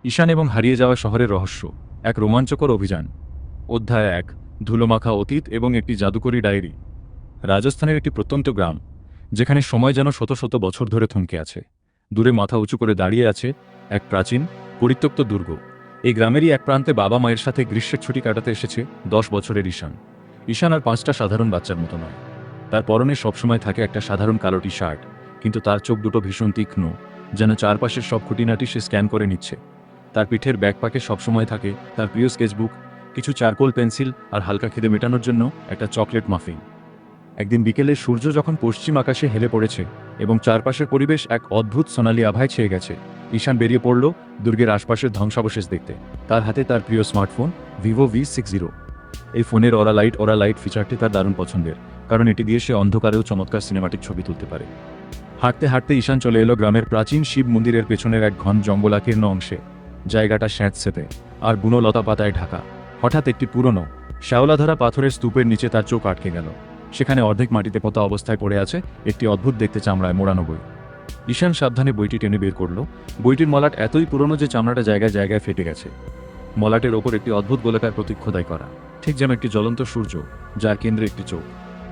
ঈশান এবং হারিয়ে যাওয়া শহরের রহস্য, এক রোমাঞ্চকর অভিযান। অধ্যায় ১, ধুলোমাখা অতীত এবং একটি জাদুকরী ডায়েরি। রাজস্থানের একটি প্রত্যন্ত গ্রাম, যেখানে সময় যেন শত শত বছর ধরে থমকে আছে। দূরে মাথা উঁচু করে দাঁড়িয়ে আছে এক প্রাচীন, পরিত্যক্ত দুর্গ। এই গ্রামেরই এক প্রান্তে বাবা মায়ের সাথে গ্রীষ্মের ছুটি কাটাতে এসেছে 10 বছরের ঈশান। ঈশান আর 5টা সাধারণ বাচ্চার মতো নয়। তার পরনে সবসময় থাকে একটা সাধারণ কালো টি শার্ট, কিন্তু তার চোখ দুটো ভীষণ তীক্ষ্ণ, যেন চারপাশের সব খুঁটিনাটি সে স্ক্যান করে নিচ্ছে। তার পিঠের ব্যাকপ্যাকে সবসময় থাকে তার প্রিয় স্কেচবুক, কিছু চারকোল পেন্সিল আর হালকা খিদে মেটানোর জন্য একটা চকলেট মাফিন। একদিন বিকেলে সূর্য যখন পশ্চিম আকাশে হেলে পড়েছে এবং চারপাশের পরিবেশ এক অদ্ভুত সোনালি আভায় ছেয়ে গেছে, ঈশান বেরিয়ে পড়ল দুর্গের আশপাশের ধ্বংসাবশেষ দেখতে। তার হাতে তার প্রিয় স্মার্টফোন ভিভো V60। এই ফোনের অরা লাইট ফিচারটি তার দারুণ পছন্দের, কারণ এটি দিয়ে সে অন্ধকারেও চমৎকার সিনেমাটিক ছবি তুলতে পারে। হাঁটতে হাঁটতে ঈশান চলে এলো গ্রামের প্রাচীন শিব মন্দিরের পেছনের এক ঘন জঙ্গলাকীর্ণ অংশে। জায়গাটা স্যাঁতসেঁতে আর বুনো লতা পাতায় ঢাকা। হঠাৎ একটি পুরনো শ্যাওলাধরা পাথরের স্তূপের নিচে তার চোখ আটকে গেল। সেখানে অর্ধেক মাটিতে পোতা অবস্থায় পড়ে আছে একটি অদ্ভুত দেখতে চামড়ায় মোড়ানো বই। ঈশান সাবধানে বইটি টেনে বের করল। বইটির মলাট এতই পুরনো যে চামড়াটা জায়গায় জায়গায় ফেটে গেছে। মলাটের ওপর একটি অদ্ভুত গোলাকার প্রতীক খোদাই করা, ঠিক যেন একটি জ্বলন্ত সূর্য, যার কেন্দ্রে একটি চোখ।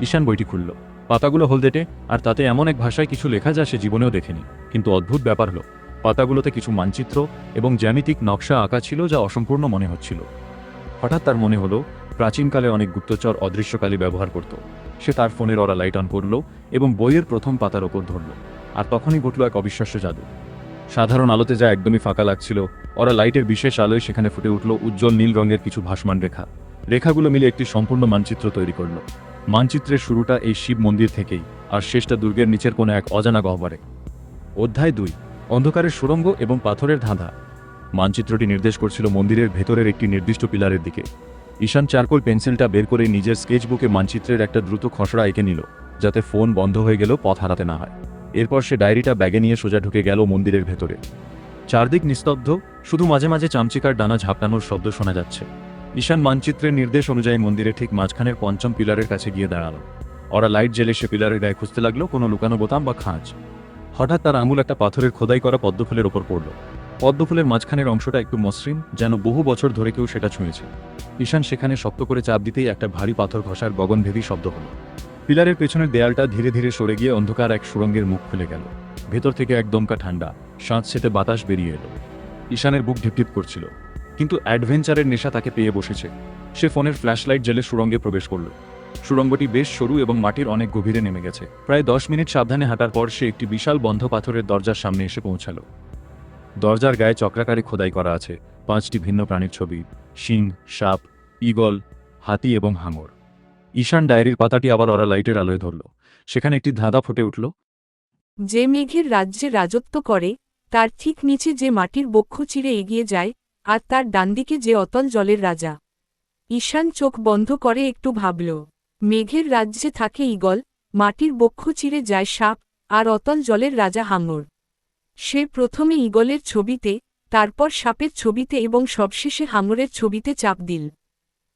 ঈশান বইটি খুলল। পাতাগুলো হলদেটে, আর তাতে এমন এক ভাষায় কিছু লেখা যা সে জীবনেও দেখেনি। কিন্তু অদ্ভুত ব্যাপার হলো, পাতাগুলোতে কিছু মানচিত্র এবং জ্যামিতিক নকশা আঁকা ছিল যা অসম্পূর্ণ মনে হচ্ছিল। হঠাৎ তার মনে হলো, প্রাচীনকালে অনেক গুপ্তচর অদৃশ্যকালী ব্যবহার করত। সে তার ফোনের অরা লাইট অন করল এবং বইয়ের প্রথম পাতার ওপর ধরল। আর তখনই ঘটল এক অবিশ্বাস্য জাদু। সাধারণ আলোতে যা একদমই ফাঁকা লাগছিল, অরা লাইটের বিশেষ আলোয় সেখানে ফুটে উঠল উজ্জ্বল নীল রঙের কিছু ভাসমান রেখা। রেখাগুলো মিলে একটি সম্পূর্ণ মানচিত্র তৈরি করল। মানচিত্রের শুরুটা এই শিব মন্দির থেকেই, আর শেষটা দুর্গের নিচের কোনো এক অজানা গহ্বরে। অধ্যায় 2, অন্ধকারের সুড়ঙ্গ এবং পাথরের ধাঁধা। মানচিত্রটি নির্দেশ করছিল মন্দিরের ভেতরের একটি নির্দিষ্ট পিলারের দিকে। ঈশান চারকোল পেন্সিলটা বের করে নিজের স্কেচবুকে মানচিত্রের একটা দ্রুত খসড়া এঁকে নিল, যাতে ফোন বন্ধ হয়ে গেল পথ হারাতে না হয়। এরপর সে ডায়েরিটা ব্যাগে নিয়ে সোজা ঢুকে গেল মন্দিরের ভেতরে। চারদিক নিস্তব্ধ, শুধু মাঝে মাঝে চামচিকার ডানা ঝাপটানোর শব্দ শোনা যাচ্ছে। ঈশান মানচিত্রের নির্দেশ অনুযায়ী মন্দিরের ঠিক মাঝখানের পঞ্চম পিলারের কাছে গিয়ে দাঁড়ালো। ওরা লাইট জেলে সে পিলারের গায়ে খুঁজতে লাগলো কোনো লুকানো বোতাম বা খাঁজ। হঠাৎ তার আঙুল একটা পাথরের খোদাই করা পদ্মফুলের ওপর পড়ল। পদ্মফুলের মাঝখানের অংশটা একটু মসৃণ, যেন বহু বছর ধরে কেউ সেটা ছুঁয়েছে। ঈশান সেখানে শক্ত করে চাপ দিতেই একটা ভারী পাথর ঘষার গগনভেদী শব্দ হলো। পিলারের পেছনের দেয়ালটা ধীরে ধীরে সরে গিয়ে অন্ধকার এক সুড়ঙ্গের মুখ খুলে গেল। ভেতর থেকে এক দমকা ঠান্ডা স্যাঁতসেঁতে বাতাস বেরিয়ে এলো। ঈশানের বুক ঢিপঢিপ করছিল, কিন্তু অ্যাডভেঞ্চারের নেশা তাকে পেয়ে বসেছে। সে ফোনের ফ্ল্যাশলাইট জ্বেলে সুড়ঙ্গে প্রবেশ করল। সুড়ঙ্গটি বেশ সরু এবং মাটির অনেক গভীরে নেমে গেছে। প্রায় 10 মিনিট সাবধানে হাঁটার পর সে একটি বিশাল বন্ধ পাথরের দরজার সামনে এসে পৌঁছালো। দরজার গায়ে চক্রাকারে খোদাই করা আছে 5টি ভিন্ন প্রাণীর ছবি: শিং, সাপ, ঈগল, হাতি এবং হাঙর। ঈশান ডায়েরির পাতাটি আবার অরা লাইটের আলোয় ধরল। সেখানে একটি ধাঁধা ফুটে উঠল। যে মেঘের রাজ্যে রাজত্ব করে, তার ঠিক নিচে যে মাটির বক্ষ চিরে এগিয়ে যায়, আর তার ডানদিকে যে অতল জলের রাজা। ঈশান চোখ বন্ধ করে একটু ভাবল। মেঘের রাজ্যে থাকে ঈগল, মাটির বক্ষ চিরে যায় সাপ, আর অতল জলের রাজা হাঙর। সে প্রথমে ঈগলের ছবিতে, তারপর সাপের ছবিতে এবং সবশেষে হাঙরের ছবিতে চাপ দিল।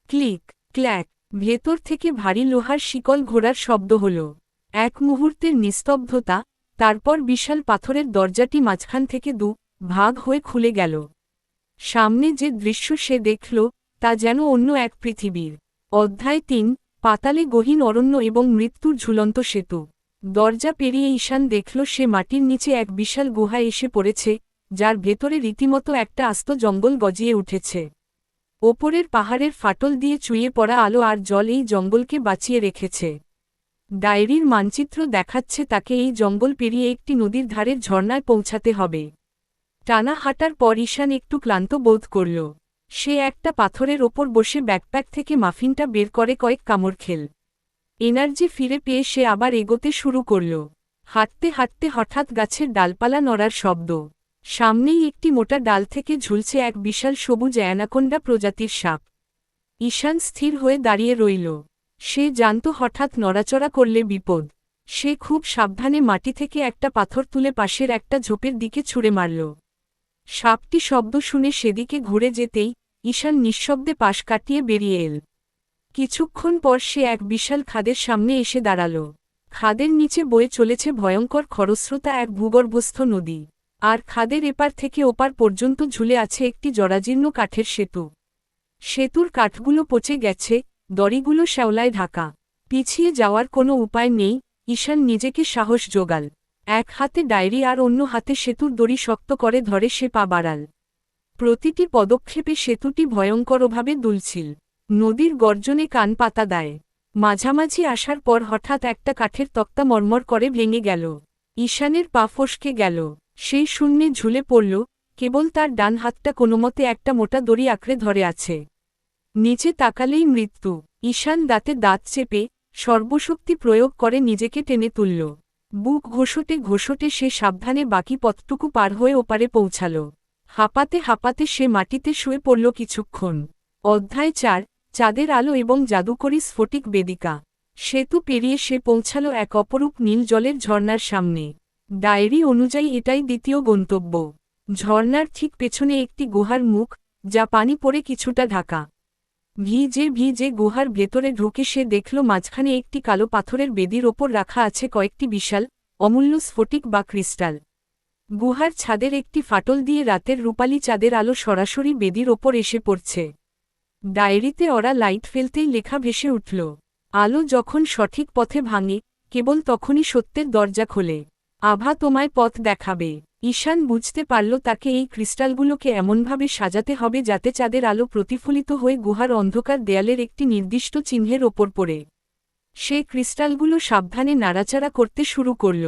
ক্লিক ক্ল্যাক, ভেতর থেকে ভারী লোহার শিকল ঘোরার শব্দ হল। এক মুহূর্তের নিস্তব্ধতা, তারপর বিশাল পাথরের দরজাটি মাঝখান থেকে ভাগ হয়ে খুলে গেল। সামনে যে দৃশ্য সে দেখল, তা যেন অন্য এক পৃথিবীর। অধ্যায় 3, পাতালে গহীন অরণ্য এবং মৃত্যুর ঝুলন্ত সেতু। দরজা পেরিয়ে ঈশান দেখল সে মাটির নিচে এক বিশাল গুহায় এসে পড়েছে, যার ভেতরে রীতিমতো একটা আস্ত জঙ্গল গজিয়ে উঠেছে। ওপরের পাহাড়ের ফাটল দিয়ে চুইয়ে পড়া আলো আর জল এই জঙ্গলকে বাঁচিয়ে রেখেছে। ডায়েরির মানচিত্র দেখাচ্ছে তাকে এই জঙ্গল পেরিয়ে একটি নদীর ধারের ঝর্ণায় পৌঁছাতে হবে। টানা হাঁটার পর ঈশান একটু ক্লান্ত বোধ করল। সে একটা পাথরের ওপর বসে ব্যাকপ্যাক থেকে মাফিনটা বের করে কয়েক কামড় খেল। এনার্জি ফিরে পেয়ে সে আবার এগোতে শুরু করল। হাঁটতে হাঁটতে হঠাৎ গাছের ডালপালা নড়ার শব্দ। সামনেই একটি মোটা ডাল থেকে ঝুলছে এক বিশাল সবুজ অ্যানাকোন্ডা প্রজাতির সাপ। ঈশান স্থির হয়ে দাঁড়িয়ে রইল। সে জানত হঠাৎ নড়াচড়া করলে বিপদ। সে খুব সাবধানে মাটি থেকে একটা পাথর তুলে পাশের একটা ঝোপের দিকে ছুঁড়ে মারল। সাপটি শব্দ শুনে সেদিকে ঘুরে যেতেই ঈশান নিঃশব্দে পাশ কাটিয়ে বেরিয়ে এল। কিছুক্ষণ পর সে এক বিশাল খাদের সামনে এসে দাঁড়াল। খাদের নিচে বয়ে চলেছে ভয়ঙ্কর খরস্রোতা এক ভূগর্ভস্থ নদী। আর খাদের এপার থেকে ওপার পর্যন্ত ঝুলে আছে একটি জরাজীর্ণ কাঠের সেতু। সেতুর কাঠগুলো পচে গেছে, দড়িগুলো শ্যাওলায় ঢাকা। পিছিয়ে যাওয়ার কোনো উপায় নেই, ঈশান নিজেকে সাহস জোগাল। এক হাতে ডায়েরি আর অন্য হাতে সেতুর দড়ি শক্ত করে ধরে সে পা বাড়াল। প্রতিটি পদক্ষেপে সেতুটি ভয়ঙ্করভাবে দুলছিল। নদীর গর্জনে কান পাতা দেয়। মাঝামাঝি আসার পর হঠাৎ একটা কাঠের তক্তা মরমর করে ভেঙে গেল। ঈশানের পা ফসকে গেল। সেই শূন্যে ঝুলে পড়ল, কেবল তার ডান হাতটা কোনোমতে একটা মোটা দড়ি আঁকড়ে ধরে আছে। নিচে তাকালেই মৃত্যু। ঈশান দাঁতে দাঁত চেপে সর্বশক্তি প্রয়োগ করে নিজেকে টেনে তুলল। বুক ঘোষটে ঘোষটে সে সাবধানে বাকি পথটুকু পার হয়ে ওপারে পৌঁছাল। হাঁপাতে হাঁপাতে সে মাটিতে শুয়ে পড়ল কিছুক্ষণ। অধ্যায় ৪, চাঁদের আলো এবং জাদুকরী স্ফটিক বেদিকা। সেতু পেরিয়ে সে পৌঁছাল এক অপরূপ নীল জলের ঝর্ণার সামনে। ডায়েরি অনুযায়ী এটাই দ্বিতীয় গন্তব্য। ঝর্ণার ঠিক পেছনে একটি গুহার মুখ, যা পানি পড়ে কিছুটা ঢাকা। ভিজে ভিজে গুহার ভেতরে ঢুকে সে দেখল মাঝখানে একটি কালো পাথরের বেদির ওপর রাখা আছে কয়েকটি বিশাল, অমূল্য স্ফটিক বা ক্রিস্টাল। গুহার ছাদের একটি ফাটল দিয়ে রাতের রূপালী চাঁদের আলো সরাসরি বেদির ওপর এসে পড়ছে। ডায়েরিতে ওরা লাইট ফেলতেই লেখা ভেসে উঠল, আলো যখন সঠিক পথে ভাঙে, কেবল তখনই সত্যের দরজা খোলে। আভা তোমায় পথ দেখাবে। ঈশান বুঝতে পারল তাকে এই ক্রিস্টালগুলোকে এমনভাবে সাজাতে হবে যাতে চাঁদের আলো প্রতিফলিত হয়ে গুহার অন্ধকার দেয়ালের একটি নির্দিষ্ট চিহ্নের ওপর পড়ে। সে ক্রিস্টালগুলো সাবধানে নাড়াচাড়া করতে শুরু করল।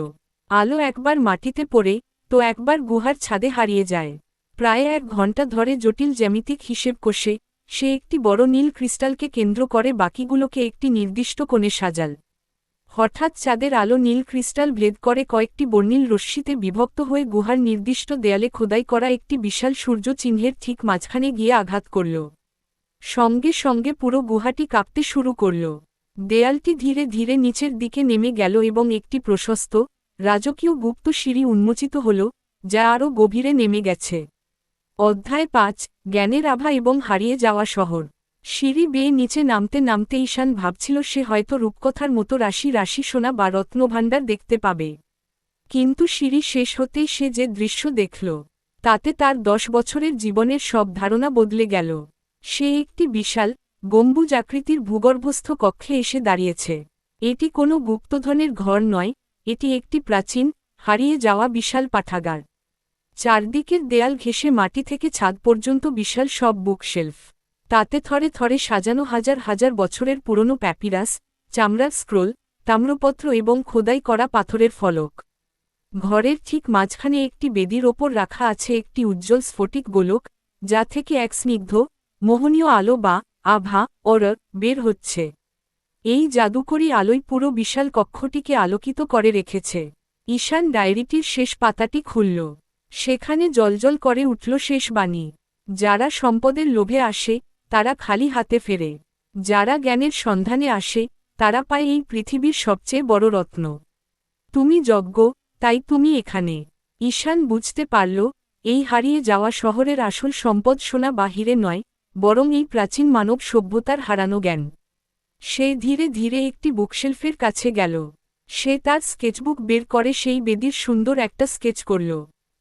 আলো একবার মাটিতে পড়ে, তো একবার গুহার ছাদে হারিয়ে যায়। প্রায় 1 ঘণ্টা ধরে জটিল জ্যামিতিক হিসেব কষে সে একটি বড় নীল ক্রিস্টালকে কেন্দ্র করে বাকিগুলোকে একটি নির্দিষ্ট কোণে সাজাল। হঠাৎ চাঁদের আলো নীল ক্রিস্টাল ভেদ করে কয়েকটি বর্ণিল রশ্মিতে বিভক্ত হয়ে গুহার নির্দিষ্ট দেয়ালে খোদাই করা একটি বিশাল সূর্য চিহ্নের ঠিক মাঝখানে গিয়ে আঘাত করল। সঙ্গে সঙ্গে পুরো গুহাটি কাঁপতে শুরু করল। দেয়ালটি ধীরে ধীরে নিচের দিকে নেমে গেল এবং একটি প্রশস্ত, রাজকীয় গুপ্ত সিঁড়ি উন্মোচিত হল, যা আরও গভীরে নেমে গেছে। অধ্যায় ৫, জ্ঞানের আভা এবং হারিয়ে যাওয়া শহর। সিঁড়ি বেয়ে নিচে নামতে নামতে ঈশান ভাবছিল সে হয়তো রূপকথার মতো রাশি রাশি সোনা বা রত্নভাণ্ডার দেখতে পাবে। কিন্তু সিঁড়ি শেষ হতেই সে যে দৃশ্য দেখল, তাতে তার 10 বছরের জীবনের সব ধারণা বদলে গেল। সে একটি বিশাল, গম্বুজাকৃতির ভূগর্ভস্থ কক্ষে এসে দাঁড়িয়েছে। এটি কোনো গুপ্তধনের ঘর নয়, এটি একটি প্রাচীন, হারিয়ে যাওয়া বিশাল পাঠাগার। চারদিকের দেয়াল ঘেঁষে মাটি থেকে ছাদ পর্যন্ত বিশাল সব বুকশেলফ। তাতে থরে থরে সাজানো হাজার হাজার বছরের পুরনো প্যাপিরাস, চামড়ার স্ক্রোল, তাম্রপত্র এবং খোদাই করা পাথরের ফলক। ঘরের ঠিক মাঝখানে একটি বেদির ওপর রাখা আছে একটি উজ্জ্বল স্ফটিক গোলক, যা থেকে এক স্নিগ্ধ, মোহনীয় আলো বা আভা বের হচ্ছে। এই জাদুকরী আলোয় পুরো বিশাল কক্ষটিকে আলোকিত করে রেখেছে। ঈশান ডায়েরিটির শেষ পাতাটি খুলল। সেখানে জ্বলজ্বল করে উঠল শেষ বাণী, যারা সম্পদের লোভে আসে, তারা খালি হাতে ফেরে। যারা জ্ঞানের সন্ধানে আসে, তারা পায় এই পৃথিবীর সবচেয়ে বড় রত্ন। তুমি যজ্ঞ, তাই তুমি এখানে। ঈশান বুঝতে পারল, এই হারিয়ে যাওয়া শহরের আসল সম্পদ সোনা বা হীরে নয়, বরং এই প্রাচীন মানব সভ্যতার হারানো জ্ঞান। সে ধীরে ধীরে একটি বুকশেলফের কাছে গেল। সে তার স্কেচবুক বের করে সেই বেদির সুন্দর একটা স্কেচ করল।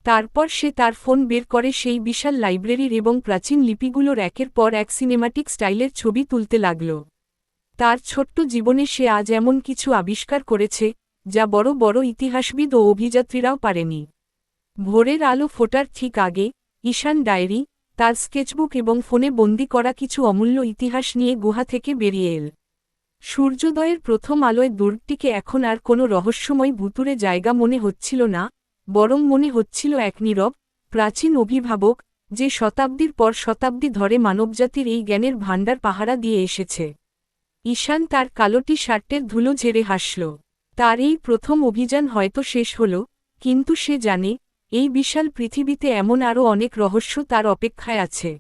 তারপর সে তার ফোন বের করে সেই বিশাল লাইব্রেরির এবং প্রাচীন লিপিগুলোর একের পর এক সিনেমাটিক স্টাইলের ছবি তুলতে লাগল। তার ছোট্ট জীবনে সে আজ এমন কিছু আবিষ্কার করেছে, যা বড় বড় ইতিহাসবিদ ও অভিযাত্রীরাও পারেনি। ভোরের আলো ফোটার ঠিক আগে, ঈশান ডায়েরি, তার স্কেচবুক এবং ফোনে বন্দি করা কিছু অমূল্য ইতিহাস নিয়ে গুহা থেকে বেরিয়ে এল। সূর্যোদয়ের প্রথম আলোয় দুর্গটিকে এখন আর কোনো রহস্যময় ভুতুরে জায়গা মনে হচ্ছিল না, বরং মনে হচ্ছিল এক নীরব, প্রাচীন অভিভাবক, যে শতাব্দীর পর শতাব্দী ধরে মানবজাতির এই জ্ঞানের ভাণ্ডার পাহারা দিয়ে এসেছে। ঈশান তার কালো টি-শার্টের ধুলো ঝেড়ে হাসল। তার এই প্রথম অভিযান হয়তো শেষ হল, কিন্তু সে জানে, এই বিশাল পৃথিবীতে এমন আরও অনেক রহস্য তার অপেক্ষায় আছে।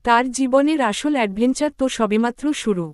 তার জীবনের আসল অ্যাডভেঞ্চার তো সবেমাত্র শুরু।